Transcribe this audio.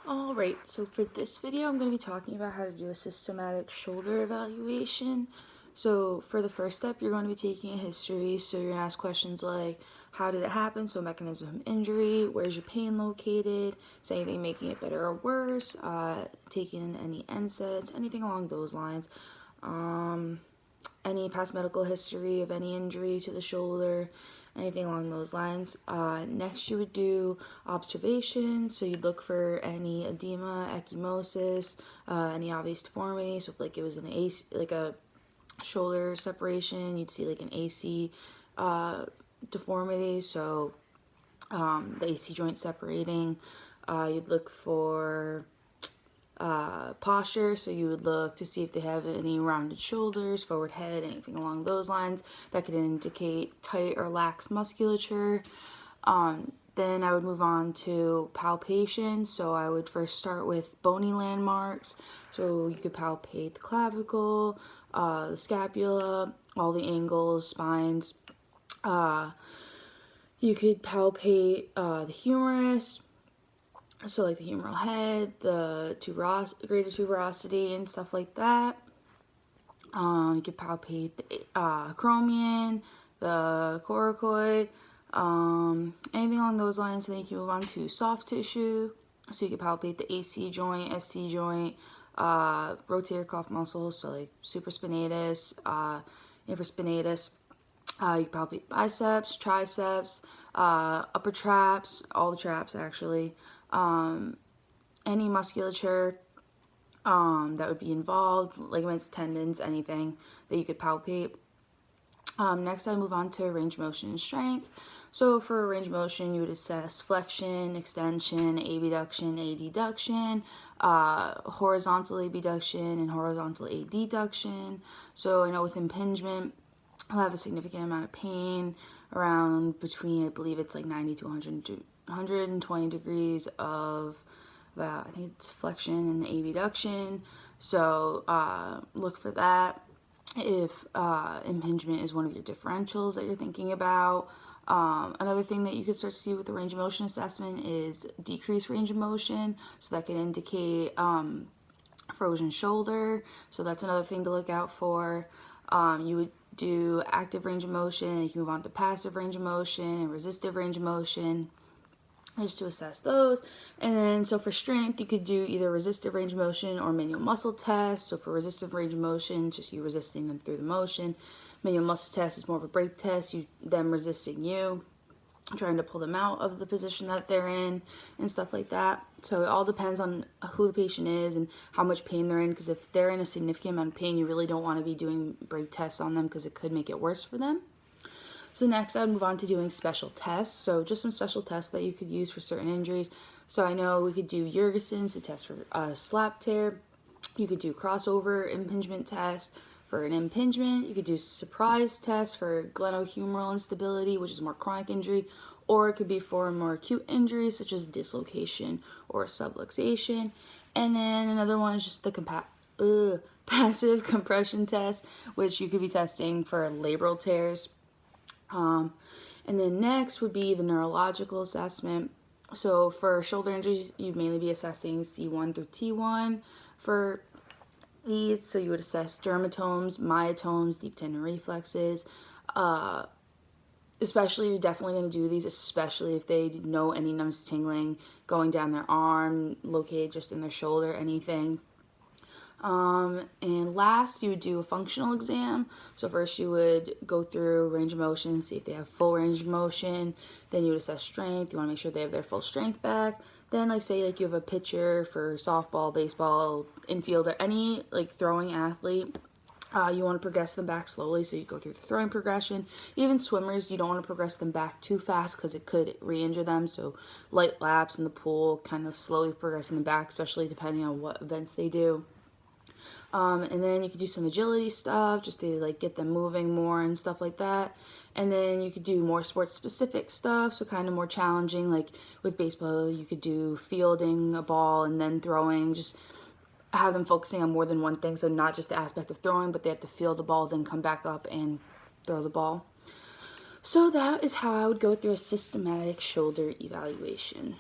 Alright, so for this video I'm going to be talking about how to do a systematic shoulder evaluation. So for the first step, you're going to be taking a history. So you're going to ask questions like, how did it happen? So mechanism of injury, where's your pain located? Is anything making it better or worse? Taking any NSAIDs, anything along those lines. Any past medical history of any injury to the shoulder, anything along those lines. Next, you would do observation. So you'd look for any edema, ecchymosis, any obvious deformity. So if like it was an AC, like a shoulder separation, you'd see like an AC deformity. So the AC joint separating. You'd look for posture, so you would look to see if they have any rounded shoulders, forward head, anything along those lines that could indicate tight or lax musculature. Then I would move on to palpation. So I would first start with bony landmarks. So you could palpate the clavicle, the scapula, all the angles, spines. You could palpate the humerus, so like the humeral head, the greater tuberosity and stuff like that. You could palpate the acromion, the coracoid, anything along those lines. And then you can move on to soft tissue. So you could palpate the AC joint, SC joint, rotator cuff muscles, so like supraspinatus, infraspinatus. You can palpate biceps, triceps, upper traps, all the traps actually. Any musculature that would be involved, ligaments, tendons, anything that you could palpate. Next, I move on to range of motion and strength. So for range of motion, you would assess flexion, extension, abduction, adduction, horizontal abduction, and horizontal adduction. So I know with impingement, I'll have a significant amount of pain around between, I believe it's like 90 to 120 degrees of, I think it's flexion and abduction. So look for that. If impingement is one of your differentials that you're thinking about. Another thing that you could start to see with the range of motion assessment is decreased range of motion. So that could indicate frozen shoulder. So that's another thing to look out for. You would do active range of motion, you can move on to passive range of motion and resistive range of motion, just to assess those. And then so for strength, you could do either resistive range of motion or manual muscle test. So for resistive range of motion, just you resisting them through the motion. Manual muscle test is more of a brake test, them resisting you, trying to pull them out of the position that they're in and stuff like that. So it all depends on who the patient is and how much pain they're in, because if they're in a significant amount of pain, you really don't want to be doing brake tests on them because it could make it worse for them. So next I would move on to doing special tests. So just some special tests that you could use for certain injuries. So I know we could do Jurgensen's to test for slap tear. You could do crossover impingement test for an impingement. You could do surprise test for glenohumeral instability, which is more chronic injury, or it could be for more acute injuries such as dislocation or subluxation. And then another one is just the passive compression test, which you could be testing for labral tears. And then next would be the neurological assessment. So for shoulder injuries, you'd mainly be assessing C1 through T1 for these. So you would assess dermatomes, myotomes, deep tendon reflexes. Especially, you're definitely going to do these, especially if they know any numbness, tingling going down their arm, located just in their shoulder, anything. And last, you would do a functional exam. So first you would go through range of motion, see if they have full range of motion. Then you would assess strength. You want to make sure they have their full strength back. Then like say like you have a pitcher for softball, baseball, infielder, any like throwing athlete. You want to progress them back slowly, so you go through the throwing progression. Even swimmers, you don't want to progress them back too fast because it could re-injure them. So light laps in the pool, kind of slowly progressing them back, especially depending on what events they do. And then you could do some agility stuff just to like get them moving more and stuff like that. And then you could do more sports specific stuff, so kind of more challenging, like with baseball you could do fielding a ball and then throwing, just have them focusing on more than one thing, so not just the aspect of throwing, but they have to field the ball, then come back up and throw the ball. So that is how I would go through a systematic shoulder evaluation.